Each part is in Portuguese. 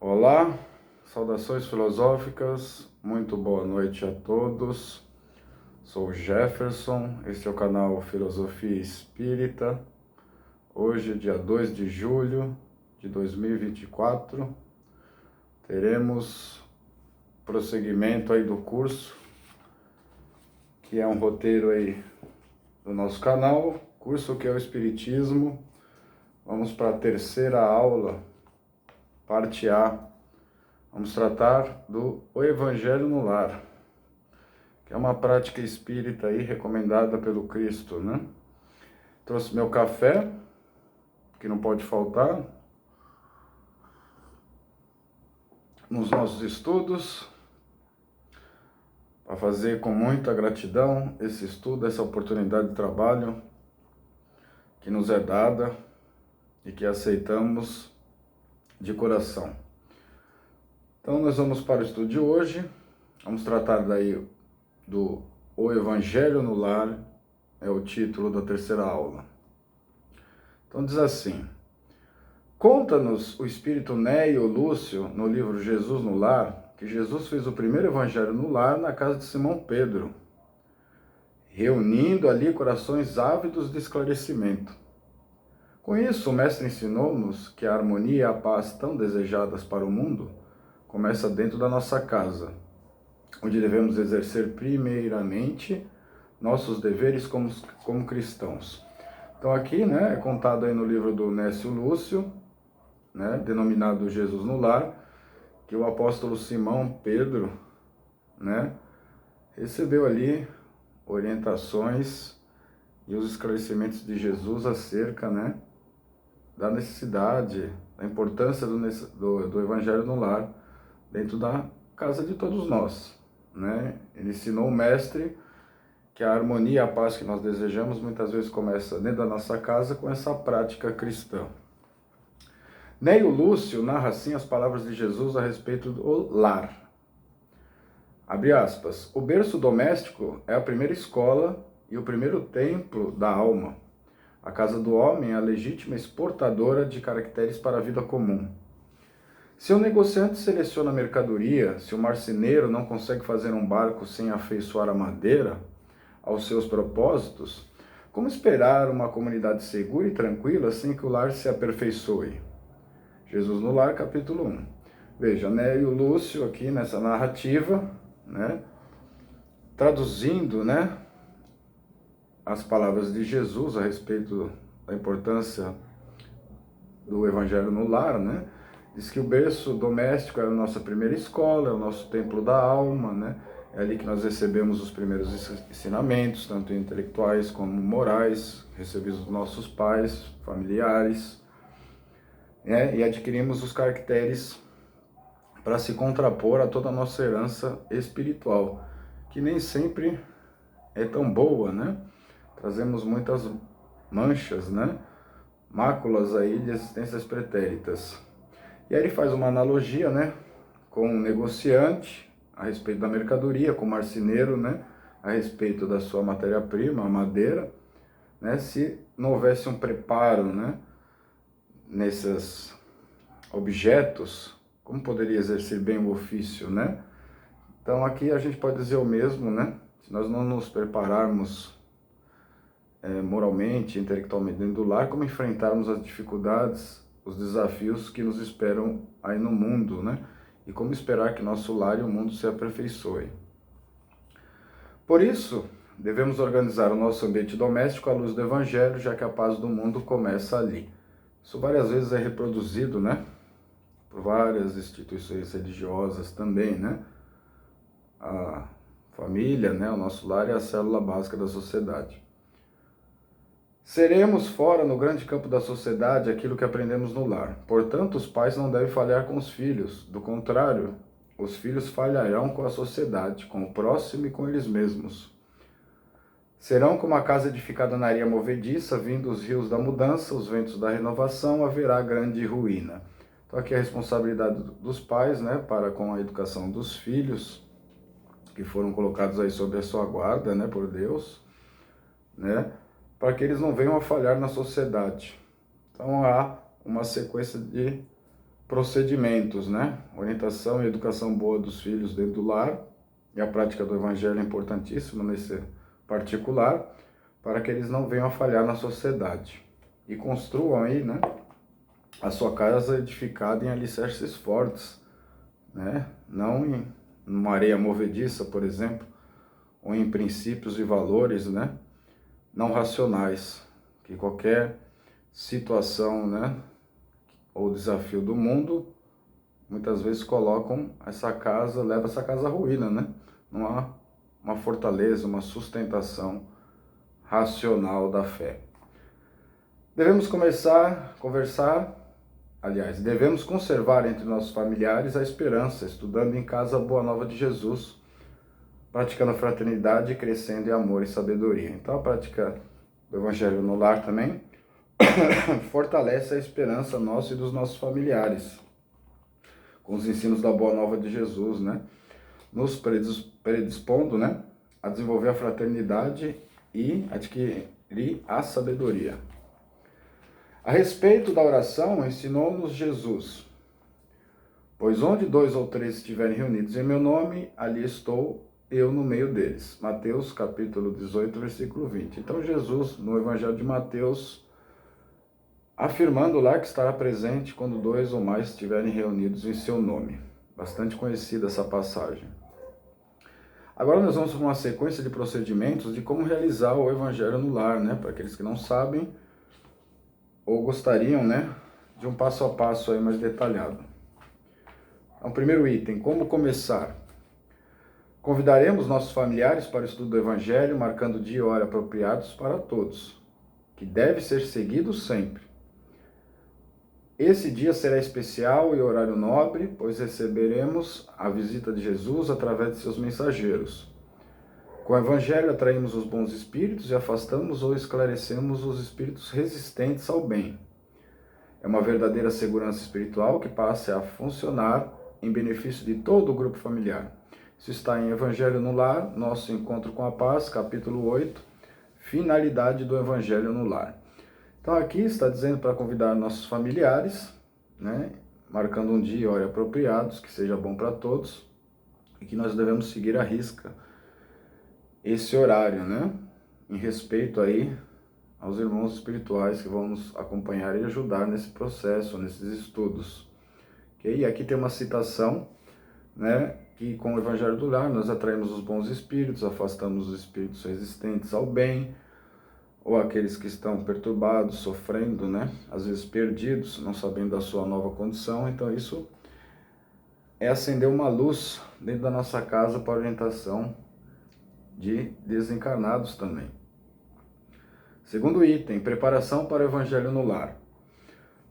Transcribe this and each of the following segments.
Olá, saudações filosóficas, muito boa noite a todos. Sou Jefferson, este é o canal Filosofia Espírita. Hoje, dia 2 de julho de 2024, teremos prosseguimento aí do curso, que é um roteiro aí do nosso canal, curso que é o Espiritismo. Vamos para a terceira aula, parte A. Vamos tratar do Evangelho no Lar, que é uma prática espírita aí recomendada pelo Cristo, né? Trouxe meu café, que não pode faltar, nos nossos estudos, para fazer com muita gratidão esse estudo, essa oportunidade de trabalho que nos é dada e que aceitamos de coração. Então, nós vamos para o estudo de hoje. Vamos tratar daí do O Evangelho no Lar, é o título da terceira aula. Então diz assim: conta-nos o espírito Neio Lúcio, no livro Jesus no Lar, que Jesus fez o primeiro evangelho no lar na casa de Simão Pedro, reunindo ali corações ávidos de esclarecimento. Com isso, o mestre ensinou-nos que a harmonia e a paz tão desejadas para o mundo começa dentro da nossa casa, onde devemos exercer primeiramente nossos deveres como cristãos. Então aqui, né, é contado aí no livro do Nécio Lúcio, né, denominado Jesus no Lar, que o apóstolo Simão Pedro, né, recebeu ali orientações e os esclarecimentos de Jesus acerca, né, da necessidade, da importância do Evangelho no Lar dentro da casa de todos nós, né? Ele ensinou o mestre que a harmonia e a paz que nós desejamos muitas vezes começa dentro da nossa casa com essa prática cristã. Neio Lúcio narra assim as palavras de Jesus a respeito do lar. Abre aspas: o berço doméstico é a primeira escola e o primeiro templo da alma. A casa do homem é a legítima exportadora de caracteres para a vida comum. Se o negociante seleciona mercadoria, se o marceneiro não consegue fazer um barco sem afeiçoar a madeira aos seus propósitos, como esperar uma comunidade segura e tranquila sem que o lar se aperfeiçoe? Jesus no Lar, capítulo 1. Veja, Neio Lúcio aqui nessa narrativa, né, traduzindo, né, as palavras de Jesus a respeito da importância do Evangelho no Lar, né, diz que o berço doméstico é a nossa primeira escola, é o nosso templo da alma, né, é ali que nós recebemos os primeiros ensinamentos, tanto intelectuais como morais, recebidos dos nossos pais, familiares, né, e adquirimos os caracteres para se contrapor a toda a nossa herança espiritual, que nem sempre é tão boa, né? Trazemos muitas manchas, né? Máculas aí de existências pretéritas. E aí ele faz uma analogia, né? Com um negociante a respeito da mercadoria, com o marceneiro, né? A respeito da sua matéria-prima, a madeira, né? Se não houvesse um preparo, né? Nesses objetos, como poderia exercer bem o ofício, né? Então aqui a gente pode dizer o mesmo, né? Se nós não nos prepararmos moralmente, intelectualmente dentro do lar, como enfrentarmos as dificuldades, os desafios que nos esperam aí no mundo, né? E como esperar que nosso lar e o mundo se aperfeiçoem. Por isso, devemos organizar o nosso ambiente doméstico à luz do Evangelho, já que a paz do mundo começa ali. Isso várias vezes é reproduzido, né? Por várias instituições religiosas também, né? A família, né? O nosso lar é a célula básica da sociedade. Seremos fora no grande campo da sociedade aquilo que aprendemos no lar. Portanto, os pais não devem falhar com os filhos. Do contrário, os filhos falharão com a sociedade, com o próximo e com eles mesmos. Serão como a casa edificada na areia movediça, vindo os rios da mudança, os ventos da renovação, haverá grande ruína. Então aqui a responsabilidade dos pais, né, para com a educação dos filhos, que foram colocados aí sob a sua guarda, né, por Deus, né, para que eles não venham a falhar na sociedade. Então há uma sequência de procedimentos, né? Orientação e educação boa dos filhos dentro do lar, e a prática do Evangelho é importantíssima nesse particular, para que eles não venham a falhar na sociedade. E construam aí, né, a sua casa edificada em alicerces fortes, né? Não em uma areia movediça, por exemplo, ou em princípios e valores, né, não racionais, que qualquer situação, né, ou desafio do mundo, muitas vezes colocam essa casa, leva essa casa à ruína, né? Não há uma fortaleza, uma sustentação racional da fé. Devemos devemos conservar entre nossos familiares a esperança, estudando em casa a boa nova de Jesus, praticando a fraternidade e crescendo em amor e sabedoria. Então a prática do Evangelho no lar também fortalece a esperança nossa e dos nossos familiares, com os ensinos da boa nova de Jesus, né? Nos predispondo, né, a desenvolver a fraternidade e adquirir a sabedoria. A respeito da oração, ensinou-nos Jesus: pois onde 2 ou 3 estiverem reunidos em meu nome, ali estou eu no meio deles. Mateus capítulo 18, versículo 20. Então Jesus, no Evangelho de Mateus, afirmando lá que estará presente quando 2 ou mais estiverem reunidos em seu nome. Bastante conhecida essa passagem. Agora nós vamos para uma sequência de procedimentos de como realizar o Evangelho no lar, né? Para aqueles que não sabem ou gostariam, né, de um passo a passo aí mais detalhado. Então, primeiro item, como começar? Convidaremos nossos familiares para o estudo do Evangelho, marcando dia e hora apropriados para todos, que deve ser seguido sempre. Esse dia será especial e horário nobre, pois receberemos a visita de Jesus através de seus mensageiros. Com o Evangelho atraímos os bons espíritos e afastamos ou esclarecemos os espíritos resistentes ao bem. É uma verdadeira segurança espiritual que passa a funcionar em benefício de todo o grupo familiar. Isso está em Evangelho no Lar, nosso encontro com a paz, capítulo 8, finalidade do Evangelho no Lar. Então aqui está dizendo para convidar nossos familiares, né, marcando um dia e hora apropriados, que seja bom para todos, e que nós devemos seguir à risca esse horário, né, em respeito aí aos irmãos espirituais que vão nos acompanhar e ajudar nesse processo, nesses estudos. Okay? E aqui tem uma citação, né, que com o Evangelho do Lar nós atraímos os bons espíritos, afastamos os espíritos resistentes ao bem, ou aqueles que estão perturbados, sofrendo, né, às vezes perdidos, não sabendo da sua nova condição. Então isso é acender uma luz dentro da nossa casa para orientação de desencarnados também. Segundo item, preparação para o Evangelho no lar.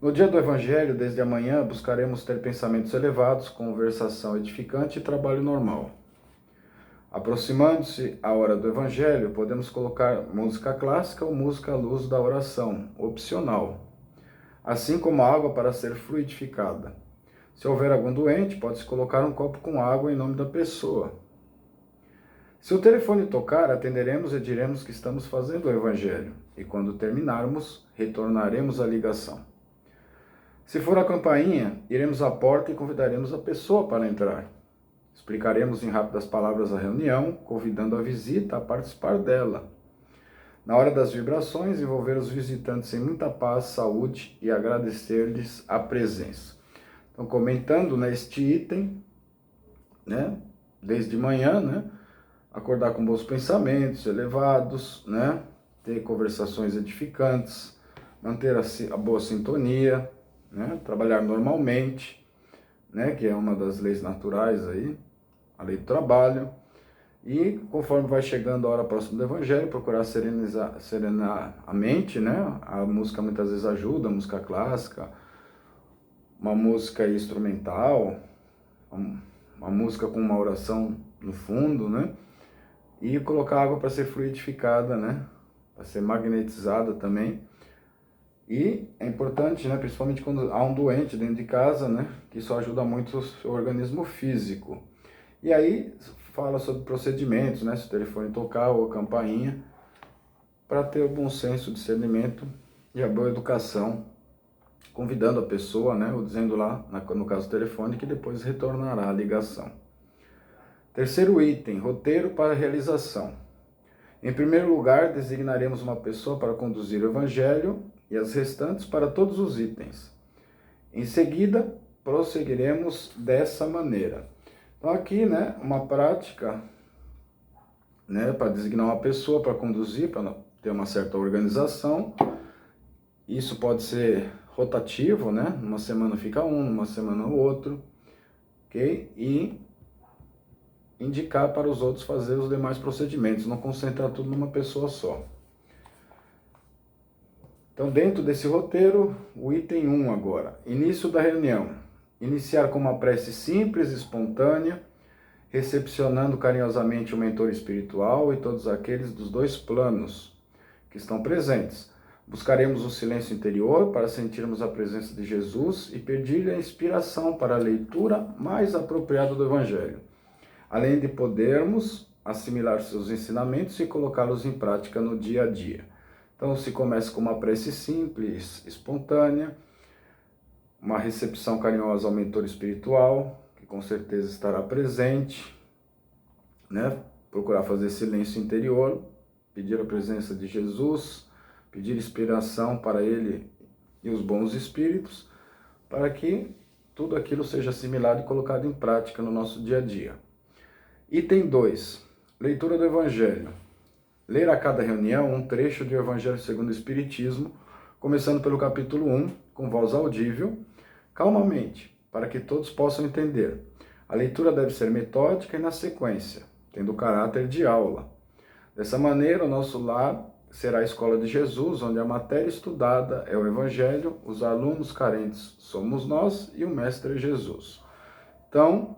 No dia do Evangelho, desde amanhã, buscaremos ter pensamentos elevados, conversação edificante e trabalho normal. Aproximando-se a hora do Evangelho, podemos colocar música clássica ou música à luz da oração, opcional, assim como água para ser fluidificada. Se houver algum doente, pode-se colocar um copo com água em nome da pessoa. Se o telefone tocar, atenderemos e diremos que estamos fazendo o Evangelho, e quando terminarmos, retornaremos à ligação. Se for a campainha, iremos à porta e convidaremos a pessoa para entrar. Explicaremos em rápidas palavras a reunião, convidando a visita a participar dela. Na hora das vibrações, envolver os visitantes em muita paz, saúde e agradecer-lhes a presença. Então, comentando neste item, né, desde manhã, né, acordar com bons pensamentos elevados, né, ter conversações edificantes, manter a boa sintonia, né, trabalhar normalmente, né, que é uma das leis naturais aí, a lei do trabalho, e conforme vai chegando a hora próxima do Evangelho, procurar serenar a mente, né, a música muitas vezes ajuda, a música clássica, uma música instrumental, uma música com uma oração no fundo, né, e colocar água para ser fluidificada, né, para ser magnetizada também. E é importante, né, principalmente quando há um doente dentro de casa, né, que isso ajuda muito o seu organismo físico. E aí fala sobre procedimentos, né, se o telefone tocar ou a campainha, para ter o bom senso, discernimento e a boa educação convidando a pessoa, né, ou dizendo lá, no caso do telefone, que depois retornará a ligação. Terceiro item, roteiro para realização. Em primeiro lugar, designaremos uma pessoa para conduzir o Evangelho e as restantes para todos os itens. Em seguida, prosseguiremos dessa maneira. Então aqui, né, uma prática, né, para designar uma pessoa para conduzir, para ter uma certa organização. Isso pode ser rotativo, né? Numa semana fica um, numa semana o outro, ok? E indicar para os outros fazer os demais procedimentos, não concentrar tudo numa pessoa só. Então, dentro desse roteiro, o item 1 agora, início da reunião. Iniciar com uma prece simples e espontânea, recepcionando carinhosamente o mentor espiritual e todos aqueles dos dois planos que estão presentes. Buscaremos o silêncio interior para sentirmos a presença de Jesus e pedir-lhe a inspiração para a leitura mais apropriada do Evangelho, além de podermos assimilar seus ensinamentos e colocá-los em prática no dia a dia. Então, se começa com uma prece simples, espontânea, uma recepção carinhosa ao mentor espiritual, que com certeza estará presente, né? Procurar fazer silêncio interior, pedir a presença de Jesus, pedir inspiração para ele e os bons espíritos, para que tudo aquilo seja assimilado e colocado em prática no nosso dia a dia. Item 2. Leitura do Evangelho. Ler a cada reunião um trecho do Evangelho segundo o Espiritismo, começando pelo capítulo 1, com voz audível, calmamente, para que todos possam entender. A leitura deve ser metódica e na sequência, tendo caráter de aula. Dessa maneira, o nosso lar será a escola de Jesus, onde a matéria estudada é o Evangelho, os alunos carentes somos nós e o Mestre é Jesus. Então,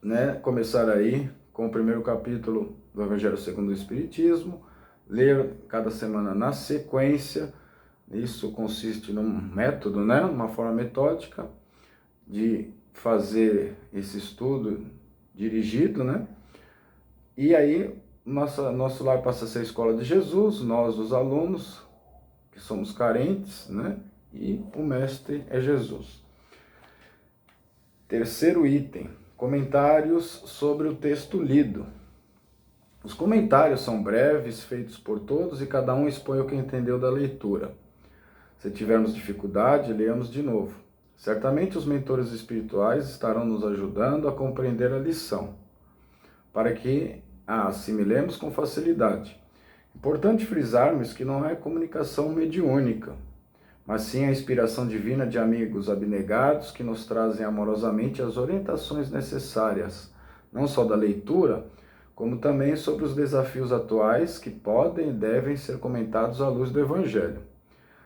né, começar aí com o primeiro capítulo do Evangelho segundo o Espiritismo, ler cada semana na sequência. Isso consiste num método, né, uma forma metódica de fazer esse estudo dirigido, né? E aí nosso lar passa a ser a escola de Jesus, nós os alunos, que somos carentes, né? E o Mestre é Jesus. Terceiro item, comentários sobre o texto lido. Os comentários são breves, feitos por todos e cada um expõe o que entendeu da leitura. Se tivermos dificuldade, leamos de novo. Certamente os mentores espirituais estarão nos ajudando a compreender a lição, para que a assimilemos com facilidade. Importante frisarmos que não é comunicação mediúnica, mas sim a inspiração divina de amigos abnegados que nos trazem amorosamente as orientações necessárias, não só da leitura, como também sobre os desafios atuais que podem e devem ser comentados à luz do Evangelho.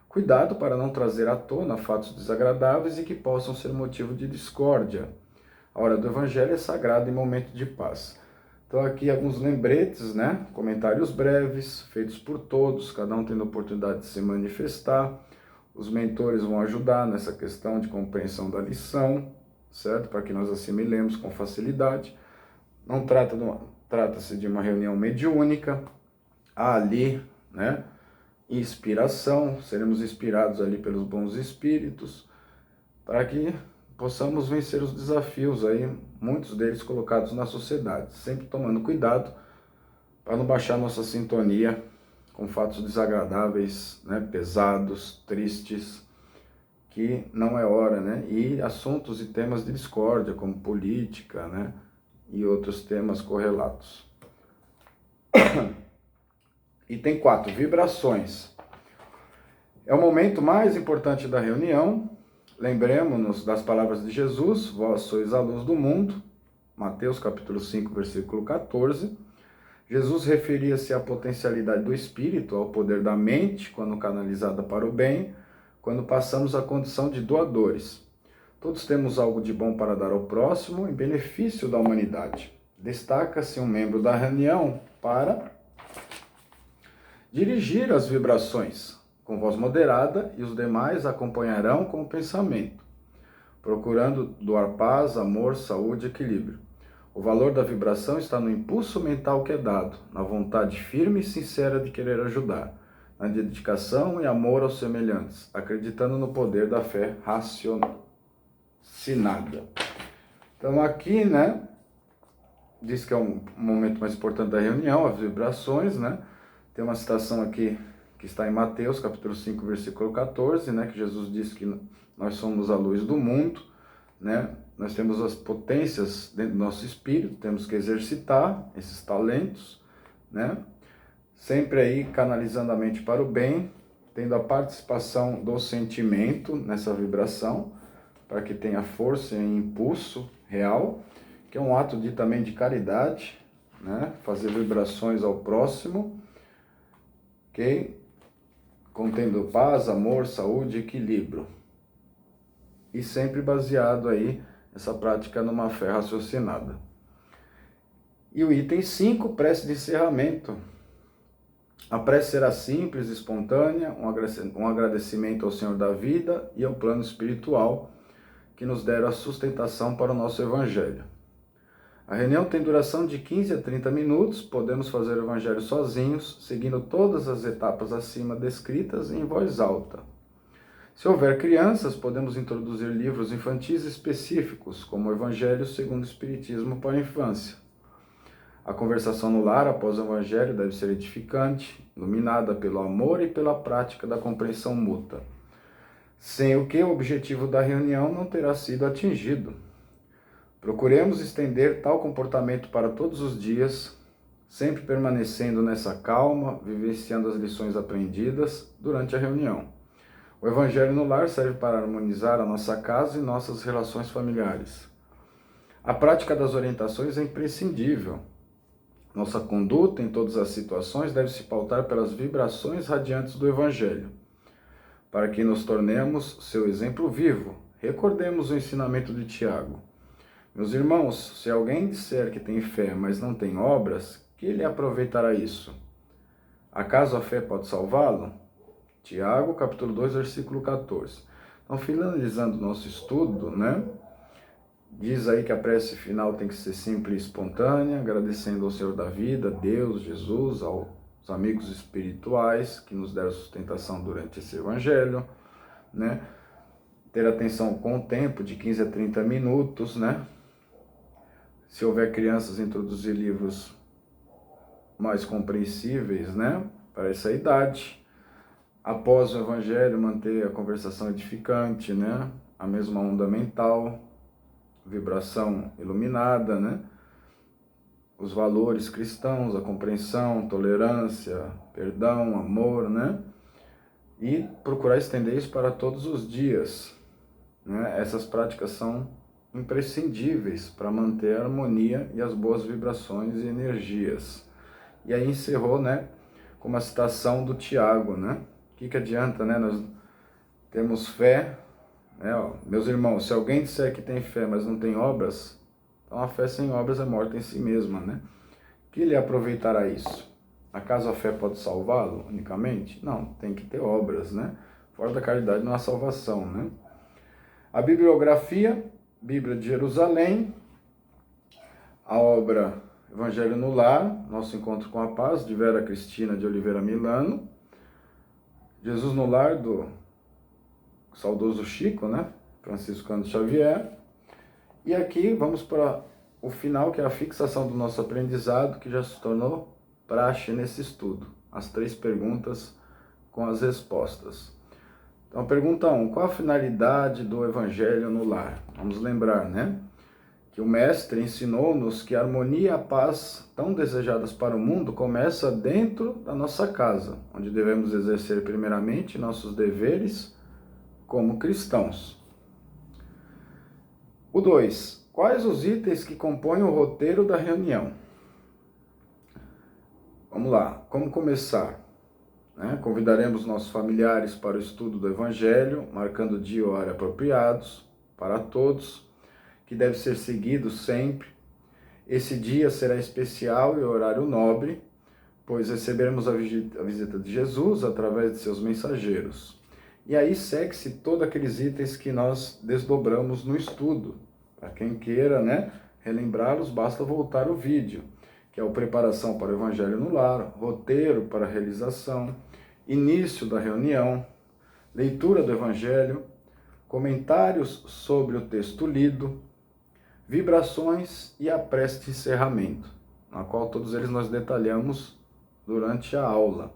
Cuidado para não trazer à tona fatos desagradáveis e que possam ser motivo de discórdia. A hora do Evangelho é sagrada em momento de paz. Então aqui alguns lembretes, né? Comentários breves, feitos por todos, cada um tendo a oportunidade de se manifestar. Os mentores vão ajudar nessa questão de compreensão da lição, certo? Para que nós assimilemos com facilidade. Não trata-se de uma reunião mediúnica. Há ali, né, inspiração, seremos inspirados ali pelos bons espíritos, para que possamos vencer os desafios aí, muitos deles colocados na sociedade, sempre tomando cuidado para não baixar nossa sintonia com fatos desagradáveis, né, pesados, tristes, que não é hora, né, e assuntos e temas de discórdia, como política, né, e outros temas correlatos. Item 4, vibrações. É o momento mais importante da reunião. Lembremos-nos das palavras de Jesus, vós sois a luz do mundo, Mateus capítulo 5, versículo 14. Jesus referia-se à potencialidade do espírito, ao poder da mente, quando canalizada para o bem, quando passamos à condição de doadores. Todos temos algo de bom para dar ao próximo em benefício da humanidade. Destaca-se um membro da reunião para dirigir as vibrações com voz moderada e os demais acompanharão com o pensamento, procurando doar paz, amor, saúde e equilíbrio. O valor da vibração está no impulso mental que é dado, na vontade firme e sincera de querer ajudar. na dedicação e amor aos semelhantes, acreditando no poder da fé raciocinada. Então aqui, né, diz que é um momento mais importante da reunião, as vibrações, né? Tem uma citação aqui que está em Mateus, capítulo 5, versículo 14, né, que Jesus disse que nós somos a luz do mundo, né? Nós temos as potências dentro do nosso espírito, temos que exercitar esses talentos, né? Sempre aí canalizando a mente para o bem, tendo a participação do sentimento nessa vibração, para que tenha força e impulso real, que é um ato também de caridade, né? Fazer vibrações ao próximo, ok? Contendo paz, amor, saúde e equilíbrio. E sempre baseado aí, essa prática numa fé raciocinada. E o item 5, prece de encerramento. A prece será simples, espontânea, um agradecimento ao Senhor da vida e ao plano espiritual que nos deram a sustentação para o nosso Evangelho. A reunião tem duração de 15 a 30 minutos, podemos fazer o Evangelho sozinhos, seguindo todas as etapas acima descritas em voz alta. Se houver crianças, podemos introduzir livros infantis específicos, como o Evangelho segundo o Espiritismo para a infância. A conversação no lar após o Evangelho deve ser edificante, iluminada pelo amor e pela prática da compreensão mútua, sem o que o objetivo da reunião não terá sido atingido. Procuremos estender tal comportamento para todos os dias, sempre permanecendo nessa calma, vivenciando as lições aprendidas durante a reunião. O Evangelho no lar serve para harmonizar a nossa casa e nossas relações familiares. A prática das orientações é imprescindível. Nossa conduta em todas as situações deve se pautar pelas vibrações radiantes do Evangelho, para que nos tornemos seu exemplo vivo. Recordemos o ensinamento de Tiago. Meus irmãos, se alguém disser que tem fé, mas não tem obras, que ele aproveitará isso? Acaso a fé pode salvá-lo? Tiago, capítulo 2, versículo 14. Então, finalizando o nosso estudo, né? Diz aí que a prece final tem que ser simples e espontânea, agradecendo ao Senhor da vida, Deus, Jesus, aos amigos espirituais que nos deram sustentação durante esse Evangelho, né? Ter atenção com o tempo de 15 a 30 minutos, né? Se houver crianças, introduzir livros mais compreensíveis, né? Para essa idade. Após o Evangelho, manter a conversação edificante, né? A mesma onda mental, vibração iluminada, né? Os valores cristãos, a compreensão, tolerância, perdão, amor, né? E procurar estender isso para todos os dias, né? Essas práticas são imprescindíveis para manter a harmonia e as boas vibrações e energias. E aí encerrou, né, com uma citação do Tiago, né? O que adianta, né? Nós temos fé, né? Ó, meus irmãos, se alguém disser que tem fé, mas não tem obras, então a fé sem obras é morta em si mesma, né? Que lhe aproveitará isso? Acaso a fé pode salvá-lo unicamente? Não, tem que ter obras, né? Fora da caridade não há salvação, né? A bibliografia, Bíblia de Jerusalém, a obra Evangelho no Lar, Nosso Encontro com a Paz, de Vera Cristina de Oliveira Milano, Jesus no Lar, do saudoso Chico, né? Francisco Cândido Xavier. E aqui vamos para o final, que é a fixação do nosso aprendizado, que já se tornou praxe nesse estudo. As 3 perguntas com as respostas. Então, pergunta 1. Qual a finalidade do Evangelho no lar? Vamos lembrar, né? Que o Mestre ensinou-nos que a harmonia e a paz, tão desejadas para o mundo, começa dentro da nossa casa, onde devemos exercer primeiramente nossos deveres como cristãos. O 2. Quais os itens que compõem o roteiro da reunião? Vamos lá. Como começar? Convidaremos nossos familiares para o estudo do Evangelho, marcando dia e hora apropriados para todos, que deve ser seguido sempre. Esse dia será especial e horário nobre, pois receberemos a visita de Jesus através de seus mensageiros. E aí segue-se todos aqueles itens que nós desdobramos no estudo. Para quem queira, né, relembrá-los, basta voltar o vídeo, que é a preparação para o Evangelho no lar, roteiro para a realização, início da reunião, leitura do Evangelho, comentários sobre o texto lido, vibrações e a prece de encerramento, na qual todos eles nós detalhamos durante a aula.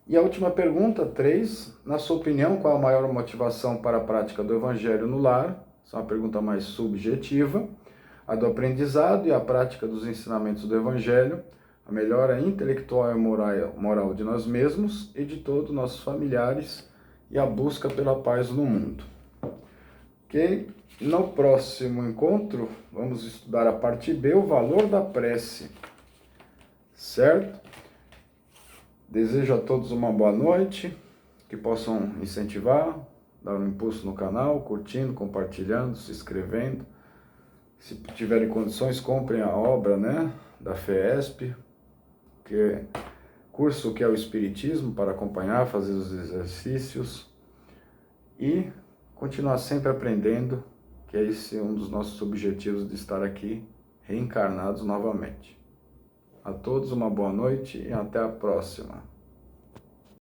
E a última pergunta, 3, na sua opinião, qual a maior motivação para a prática do Evangelho no lar? Essa é uma pergunta mais subjetiva. A do aprendizado e a prática dos ensinamentos do Evangelho, a melhora intelectual e moral de nós mesmos e de todos os nossos familiares e a busca pela paz no mundo. Ok? No próximo encontro, vamos estudar a parte B, o valor da prece. Certo? Desejo a todos uma boa noite, que possam incentivar, dar um impulso no canal, curtindo, compartilhando, se inscrevendo. Se tiverem condições, comprem a obra, da FEESP, que é curso que é o Espiritismo, para acompanhar, fazer os exercícios e continuar sempre aprendendo, que esse é um dos nossos objetivos de estar aqui reencarnados novamente. A todos uma boa noite e até a próxima.